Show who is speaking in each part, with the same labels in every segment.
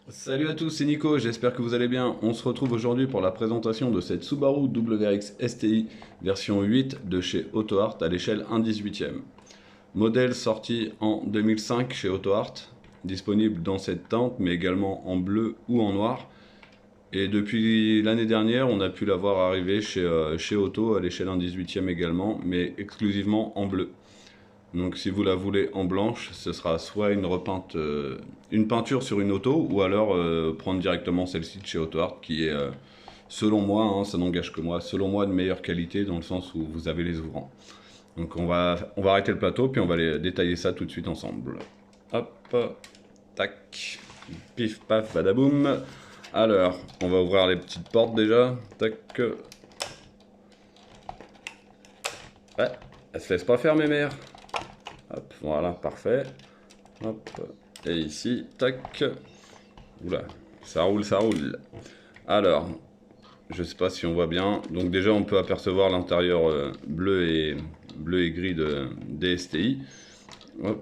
Speaker 1: Salut à tous, c'est Nico, j'espère que vous allez bien. On se retrouve aujourd'hui pour la présentation de cette Subaru WRX STI version 8 de chez AutoArt à l'échelle 1/18e. Modèle sorti en 2005 chez AutoArt, disponible dans cette teinte mais également en bleu ou en noir. Et depuis l'année dernière, on a pu la voir arriver chez Auto à l'échelle 1/18e également, mais exclusivement en bleu. Donc si vous la voulez en blanche, ce sera soit une peinture sur une auto, ou alors prendre directement celle-ci de chez AutoArt qui est, selon moi, hein, ça n'engage que moi, selon moi de meilleure qualité dans le sens où vous avez les ouvrants. Donc on va arrêter le plateau puis on va aller détailler ça tout de suite ensemble. Hop, tac, pif paf badaboum. Alors, on va ouvrir les petites portes déjà. Tac. Ouais, elle se laisse pas fermer mère. Hop, voilà, parfait. Hop. Et ici, tac. Oula, ça roule, ça roule. Alors, je sais pas si on voit bien. Donc déjà, on peut apercevoir l'intérieur bleu et gris des STI. Hop.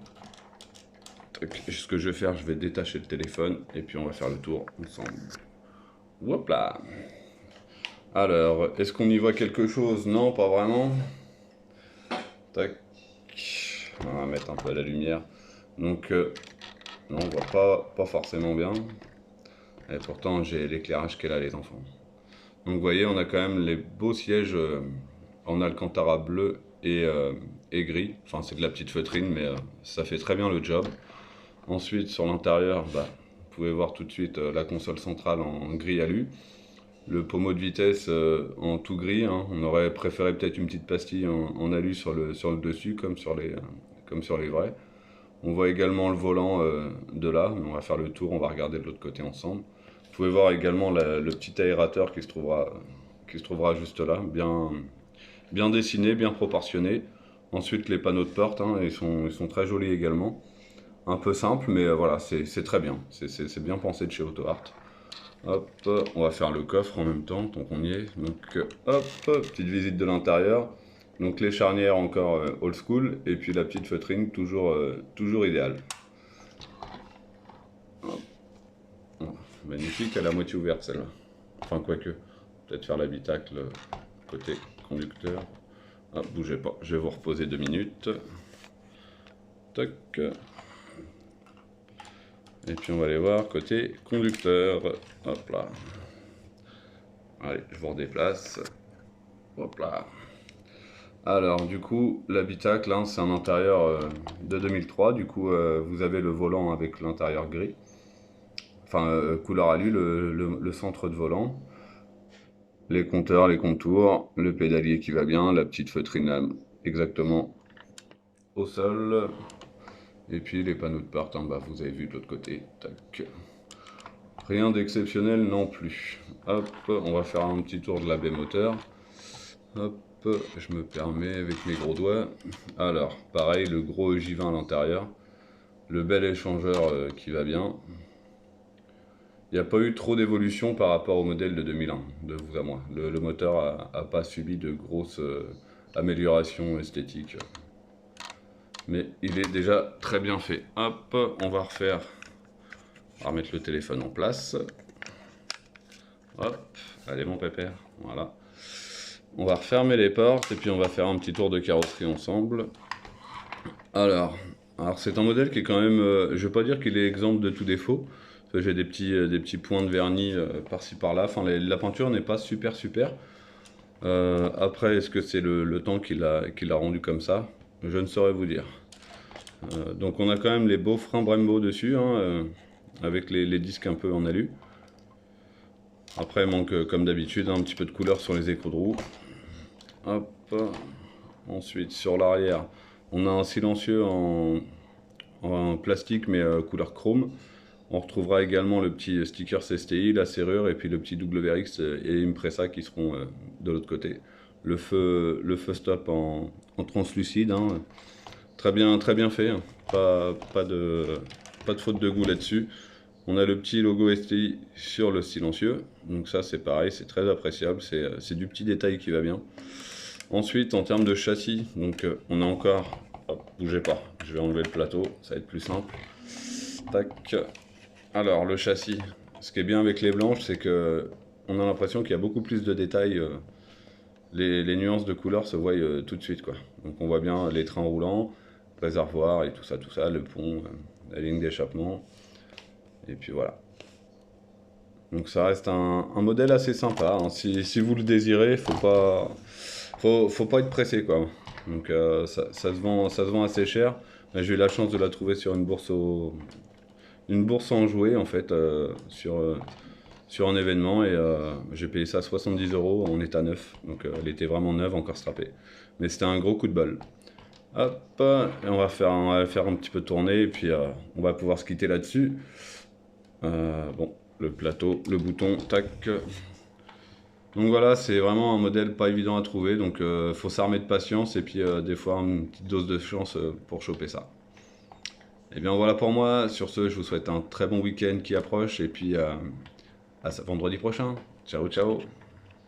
Speaker 1: Tac. Ce que je vais faire, je vais détacher le téléphone et puis on va faire le tour ensemble. Hop là. Alors, est-ce qu'on y voit quelque chose? Non, pas vraiment. Tac. On va mettre un peu la lumière. Donc, non, on voit pas forcément bien. Et pourtant, j'ai l'éclairage qu'elle a, les enfants. Donc, vous voyez, on a quand même les beaux sièges en alcantara bleu et gris. Enfin, c'est de la petite feutrine, mais ça fait très bien le job. Ensuite, sur l'intérieur, bah, vous pouvez voir tout de suite la console centrale en gris alu. Le pommeau de vitesse en tout gris, hein. On aurait préféré peut-être une petite pastille en alu sur le dessus, comme sur les vrais. On voit également le volant de là, on va faire le tour, on va regarder de l'autre côté ensemble. Vous pouvez voir également le petit aérateur qui se trouvera juste là, bien dessiné, bien proportionné. Ensuite les panneaux de porte, hein, ils sont très jolis également. Un peu simple, mais voilà, c'est très bien. C'est bien pensé de chez AutoArt. Hop, on va faire le coffre en même temps, tant qu'on y est. Donc hop, petite visite de l'intérieur. Donc les charnières encore old school, et puis la petite feutrine toujours idéale. Oh, magnifique, elle est à moitié ouverte celle-là. Enfin, quoique. Peut-être faire l'habitacle côté conducteur. Ah, bougez pas, je vais vous reposer 2 minutes. Toc. Et puis on va aller voir côté conducteur. Hop là. Allez, je vous redéplace. Hop là. Alors, du coup, l'habitacle, hein, c'est un intérieur de 2003. Du coup, vous avez le volant avec l'intérieur gris. Enfin, couleur alu, le centre de volant. Les compteurs, les contours, le pédalier qui va bien, la petite feutrine là, exactement au sol. Et puis les panneaux de porte, hein, bah, vous avez vu de l'autre côté. Tac. Rien d'exceptionnel non plus. Hop, on va faire un petit tour de la baie moteur. Hop, je me permets avec mes gros doigts. Alors, pareil, le gros J20 à l'intérieur. Le bel échangeur qui va bien. Il n'y a pas eu trop d'évolution par rapport au modèle de 2001, de vous à moi. Le moteur a pas subi de grosses améliorations esthétiques. Mais il est déjà très bien fait. Hop, on va refaire. On va remettre le téléphone en place. Hop, allez mon pépère, voilà. On va refermer les portes et puis on va faire un petit tour de carrosserie ensemble. Alors c'est un modèle qui est quand même, je vais pas dire qu'il est exempt de tout défaut. J'ai des petits points de vernis par-ci par-là. Enfin, la peinture n'est pas super super. Après, est-ce que c'est le temps qui l'a rendu comme ça? Je ne saurais vous dire. Donc on a quand même les beaux freins Brembo dessus, hein, avec les disques un peu en alu. Après, il manque, comme d'habitude, un petit peu de couleur sur les écrous de roue. Hop. Ensuite, sur l'arrière, on a un silencieux en plastique, mais couleur chrome. On retrouvera également le petit sticker STI, la serrure, et puis le petit WRX et Impresa qui seront de l'autre côté. Le feu stop en translucide, hein. Très bien fait, hein. Pas de faute de goût là-dessus. On a le petit logo STI sur le silencieux, donc ça c'est pareil, c'est très appréciable, c'est du petit détail qui va bien. Ensuite, en termes de châssis, donc on a encore, hop, bougez pas, je vais enlever le plateau, ça va être plus simple. Tac, Alors, le châssis. Ce qui est bien avec les blanches, c'est que on a l'impression qu'il y a beaucoup plus de détails. Les nuances de couleurs se voient tout de suite, quoi. Donc on voit bien les trains roulants, réservoir et tout ça, le pont, la ligne d'échappement. Et puis voilà. Donc ça reste un modèle assez sympa, hein. Si vous le désirez, faut pas être pressé, quoi. Donc ça se vend assez cher. J'ai eu la chance de la trouver sur une bourse en jouets en fait, sur un événement, et j'ai payé ça 70 euros en état neuf. Donc elle était vraiment neuve, encore strappée. Mais c'était un gros coup de balle. Hop, et on va la faire un petit peu tourner, et puis on va pouvoir se quitter là-dessus. Bon, le plateau, le bouton, tac. Donc voilà, c'est vraiment un modèle pas évident à trouver, donc faut s'armer de patience, et puis des fois une petite dose de chance pour choper ça. Et bien voilà pour moi. Sur ce, je vous souhaite un très bon week-end qui approche, et puis à vendredi prochain. Ciao, ciao.